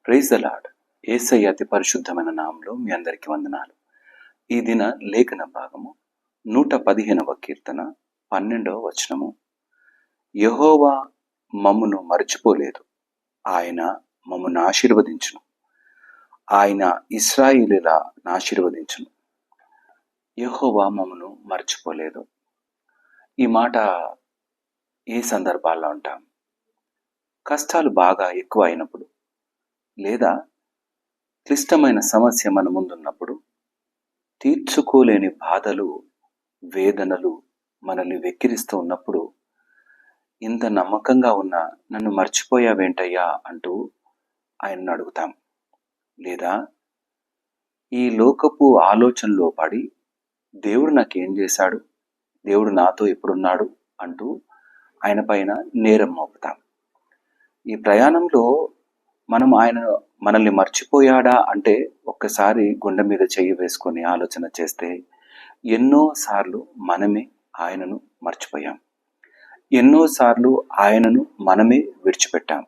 Praise the lord. యేసయ్య అతి పరిశుద్ధమైన నామంలో మీ అందరికీ వందనాలు. ఈ దిన లేఖన భాగము 115వ కీర్తన 12వ వచనము. యెహోవా మమ్మును మరచిపోలేదు, ఆయన మమ్మును ఆశీర్వదించును, ఆయన ఇశ్రాయేలీయుల ఆశీర్వదించును. యెహోవా మమ్మును మరచిపోలేదు. ఈ మాట ఏ సందర్భాల్లో అంటాం? కష్టాలు బాగా ఎక్కువ అయినప్పుడు, లేదా క్లిష్టమైన సమస్య మన ముందున్నప్పుడు, తీర్చుకోలేని బాధలు, వేదనలు మనల్ని వెక్కిరిస్తూ ఉన్నప్పుడు, ఇంత నమ్మకంగా ఉన్న నన్ను మర్చిపోయావేంటయ్యా అంటూ ఆయనను అడుగుతాం. లేదా ఈ లోకపు ఆలోచనలో పడి దేవుడు నాకేం చేశాడు, దేవుడు నాతో ఎప్పుడున్నాడు అంటూ ఆయన పైన నేరం మోపుతాం. ఈ ప్రయాణంలో మనం మనల్ని మర్చిపోయాడా అంటే ఒక్కసారి గుండె మీద చెయ్యి వేసుకొని ఆలోచన చేస్తే ఎన్నోసార్లు మనమే ఆయనను మర్చిపోయాం. ఎన్నోసార్లు ఆయనను మనమే విడిచిపెట్టాం.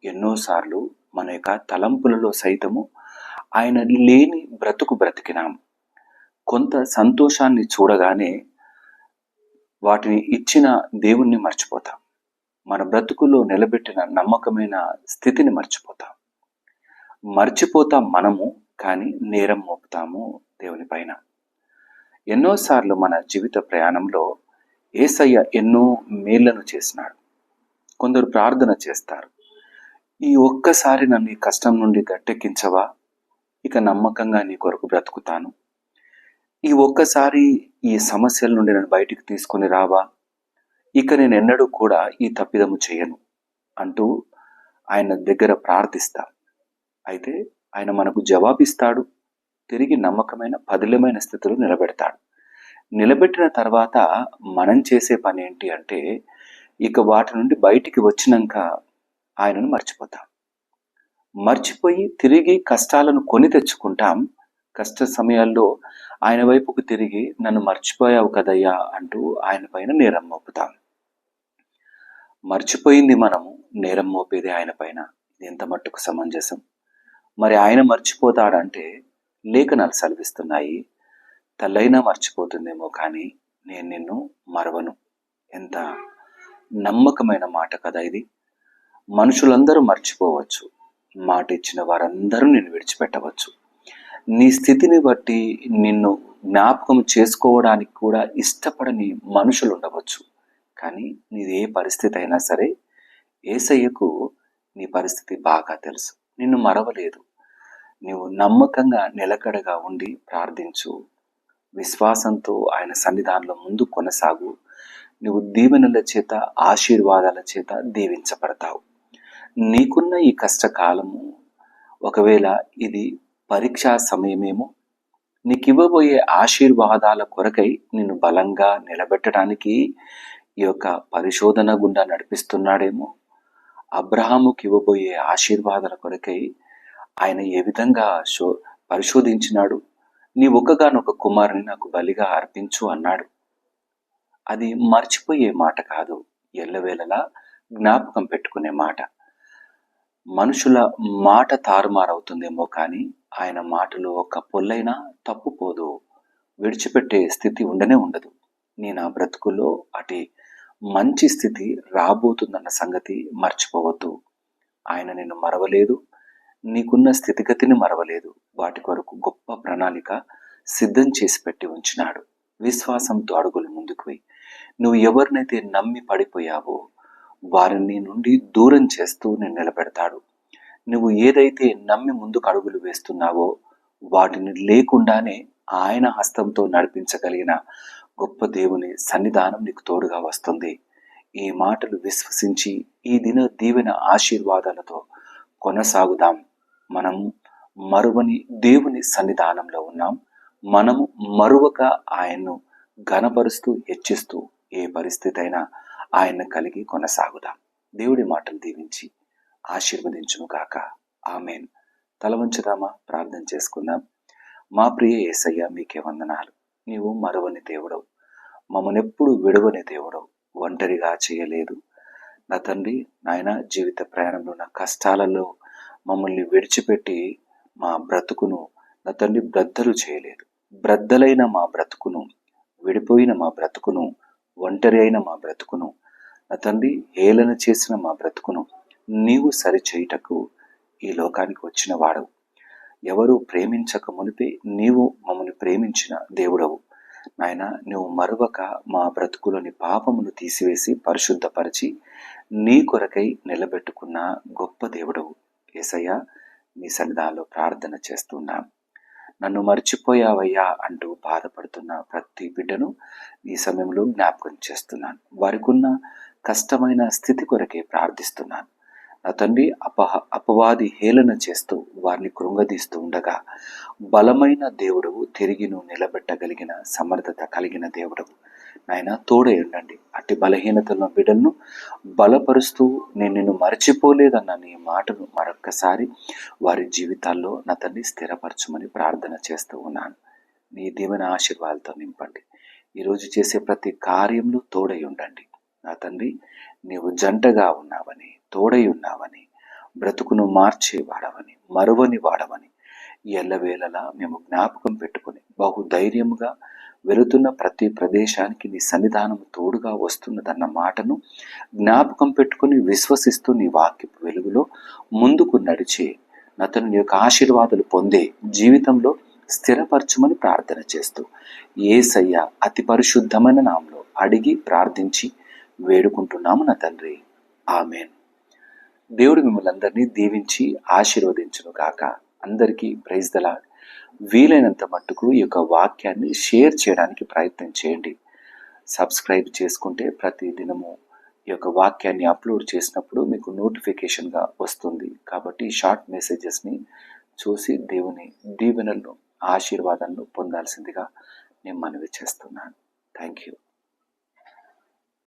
ఎన్నోసార్లు మన యొక్క తలంపులలో సైతము ఆయన లేని బ్రతుకు బ్రతికినాం. కొంత సంతోషాన్ని చూడగానే వాటిని ఇచ్చిన దేవుణ్ణి మర్చిపోతాం. మన బ్రతుకులో నిలబెట్టిన నమ్మకమైన స్థితిని మర్చిపోతాం మనము, కానీ నేరం మోపుతాము దేవుని పైన. ఎన్నోసార్లు మన జీవిత ప్రయాణంలో యేసయ్య ఎన్నో మేళ్లను చేసినాడు. కొందరు ప్రార్థన చేస్తారు, ఈ ఒక్కసారి నన్ను ఈ కష్టం నుండి గట్టెక్కించవా, ఇక నమ్మకంగా నీ కొరకు బ్రతుకుతాను, ఈ ఒక్కసారి ఈ సమస్యల నుండి నన్ను బయటికి తీసుకొని రావా, ఇక నేను ఎన్నడూ కూడా ఈ తప్పిదము చేయను అంటూ ఆయన దగ్గర ప్రార్థిస్తా. అయితే ఆయన మనకు జవాబిస్తాడు, తిరిగి నమ్మకమైన పదిలమైన స్థితిలో నిలబెడతాడు. నిలబెట్టిన తర్వాత మనం చేసే పని ఏంటి అంటే, ఇక వాటి నుండి బయటికి వచ్చినాక ఆయనను మర్చిపోయి తిరిగి కష్టాలను కొని తెచ్చుకుంటాం. కష్ట సమయాల్లో ఆయన వైపుకు తిరిగి నన్ను మర్చిపోయావు కదయ్యా అంటూ ఆయన పైన నేరం మోపుతాం. మర్చిపోయింది మనము, నేరం మోపేది ఆయన పైన. ఇది ఎంత మట్టుకు సమంజసం? మరి ఆయన మర్చిపోతాడంటే లేఖనాలు సెలవిస్తున్నాయి, తల్లైనా మర్చిపోతుందేమో కానీ నేను నిన్ను మరవను. ఎంత నమ్మకమైన మాట కదా ఇది! మనుషులందరూ మర్చిపోవచ్చు, మాట ఇచ్చిన వారందరూ నిన్ను విడిచిపెట్టవచ్చు. నీ స్థితిని బట్టి నిన్ను జ్ఞాపకం చేసుకోవడానికి కూడా ఇష్టపడని మనుషులు ఉండవచ్చు. కానీ నీది ఏ పరిస్థితి అయినా సరే యేసయ్యకు నీ పరిస్థితి బాగా తెలుసు. నిన్ను మరవలేదు. నీవు నమ్మకంగా నిలకడగా ఉండి ప్రార్థించు, విశ్వాసంతో ఆయన సన్నిధానంలో ముందు కొనసాగు. నువ్వు దీవెనల చేత, ఆశీర్వాదాల చేత దీవించబడతావు. నీకున్న ఈ కష్టకాలము ఒకవేళ ఇది పరీక్షా సమయమేమో, నీకు ఇవ్వబోయే ఆశీర్వాదాల కొరకై నిన్ను బలంగా నిలబెట్టడానికి ఈ యొక్క పరిశోధన గుండా నడిపిస్తున్నాడేమో. అబ్రహాముకి ఇవ్వబోయే ఆశీర్వాదాల కొరకై ఆయన ఏ విధంగా పరిశోధించినాడు. నీ ఒక్కగానొక కుమారుని నాకు బలిగా అర్పించు అన్నాడు. అది మర్చిపోయే మాట కాదు, ఎల్లవేళలా జ్ఞాపకం పెట్టుకునే మాట. మనుషుల మాట తారుమారవుతుందేమో కానీ ఆయన మాటలో ఒక్క పొల్లైనా తప్పుపోదు, విడిచిపెట్టే స్థితి ఉండదు. నా బ్రతుకులో అటు మంచి స్థితి రాబోతుందన్న సంగతి మర్చిపోవద్దు. ఆయన నిన్ను మరవలేదు, నీకున్న స్థితిగతిని మరవలేదు. వాటి కొరకు గొప్ప ప్రణాళిక సిద్ధం చేసి పెట్టి ఉంచినాడు. విశ్వాసంతో అడుగులు ముందుకు వెయ్యి. నువ్వు ఎవరినైతే నమ్మి పడిపోయావో వారిని నుండి దూరం చేస్తూ నేను నిలబెడతాడు. నువ్వు ఏదైతే నమ్మి ముందుకు అడుగులు వేస్తున్నావో వాటిని లేకుండానే ఆయన హస్తంతో నడిపించగలిగిన గొప్ప దేవుని సన్నిధానం నీకు తోడుగా వస్తుంది. ఈ మాటలు విశ్వసించి ఈ దిన దీవెన ఆశీర్వాదాలతో కొనసాగుదాం. మనం మరువని దేవుని సన్నిధానంలో ఉన్నాం. మనము మరువక ఆయన్ను ఘనపరుస్తూ హెచ్చిస్తూ ఏ పరిస్థితి అయినా ఆయన్ను కలిగి కొనసాగుదాం. దేవుడి మాటలు దీవించి ఆశీర్వదించును గాక. ఆమేన్. తల వంచుదామా, ప్రార్థన చేసుకుందాం. మా ప్రియ యేసయ్య, మీకే వందనాలు. నీవు మరువని దేవుడవు, మమ్మనెప్పుడు విడువని దేవుడవు, ఒంటరిగా చేయలేదు. నా తండ్రి, నాయన జీవిత ప్రయాణంలో నా కష్టాలలో మమ్మల్ని విడిచిపెట్టి మా బ్రతుకును నా తండ్రి బ్రద్దలు చేయలేదు. బ్రద్దలైన మా బ్రతుకును, విడిపోయిన మా బ్రతుకును, ఒంటరి అయిన మా బ్రతుకును, నా తండ్రి హేళన చేసిన మా బ్రతుకును నీవు సరిచేయుటకు ఈ లోకానికి వచ్చిన వాడవు. ఎవరు ప్రేమించక మునిపే నీవు మమ్మల్ని ప్రేమించిన దేవుడవు. నాయన, నువ్వు మరొక మా బ్రతుకులోని పాపమును తీసివేసి పరిశుద్ధపరిచి నీ కొరకై నిలబెట్టుకున్న గొప్ప దేవుడవు. యేసయ్యా, నీ సన్నిధానంలో ప్రార్థన చేస్తున్నాం. నన్ను మర్చిపోయావయ్యా అంటూ బాధపడుతున్న ప్రతి బిడ్డను ఈ సమయంలో జ్ఞాపకం చేస్తున్నాను. వారికి ఉన్న కష్టమైన స్థితి కొరకే ప్రార్థిస్తున్నాను. నా తండ్రి, అపవాది హేళన చేస్తూ వారిని కృంగదీస్తూ ఉండగా బలమైన దేవుడవు, తిరిగి నువ్వు నిలబెట్టగలిగిన సమర్థత కలిగిన దేవుడవు. నాయన, తోడై ఉండండి. అట్టి బలహీనతలను బిడ్డలను బలపరుస్తూ నేను నిన్ను మర్చిపోలేదన్న నీ మాటను మరొక్కసారి వారి జీవితాల్లో నా తండ్రి స్థిరపరచమని ప్రార్థన చేస్తూ ఉన్నాను. నీ దీవెన ఆశీర్వాదాలతో నింపండి. ఈరోజు చేసే ప్రతి కార్యంలో తోడై ఉండండి. నా తండ్రి, నీవు జంటగా ఉన్నావని, తోడై ఉన్నావని, బ్రతుకును మార్చేవాడవని, మరువని వాడవని ఎల్లవేళలా మేము జ్ఞాపకం పెట్టుకుని బహుధైర్యముగా వెళుతున్న ప్రతి ప్రదేశానికి నీ సన్నిధానం తోడుగా వస్తున్నదన్న మాటను జ్ఞాపకం పెట్టుకుని విశ్వసిస్తూ నీ వాక్యపు వెలుగులో ముందుకు నడిచే అతను నీ యొక్క ఆశీర్వాదాలు పొందే జీవితంలో స్థిరపరచుమని ప్రార్థన చేస్తూ యేసయ్య అతి పరిశుద్ధమైన నామములో అడిగి ప్రార్థించి వేడుకుంటున్నాము నా తండ్రి. ఆమేన్. దేవుడు మిమ్మల్ని అందరినీ దీవించి ఆశీర్వదించును గాక. అందరికీ ప్రైజ్ ద లార్డ్. వీలైనంత మట్టుకు ఈ యొక్క వాక్యాన్ని షేర్ చేయడానికి ప్రయత్నం చేయండి. సబ్స్క్రైబ్ చేసుకుంటే ప్రతి దినము ఈ యొక్క వాక్యాన్ని అప్లోడ్ చేసినప్పుడు మీకు నోటిఫికేషన్గా వస్తుంది. కాబట్టి షార్ట్ మెసేజెస్ని చూసి దేవుని దీవెనలను, ఆశీర్వాదాలను పొందాల్సిందిగా నేను మనవి చేస్తున్నాను.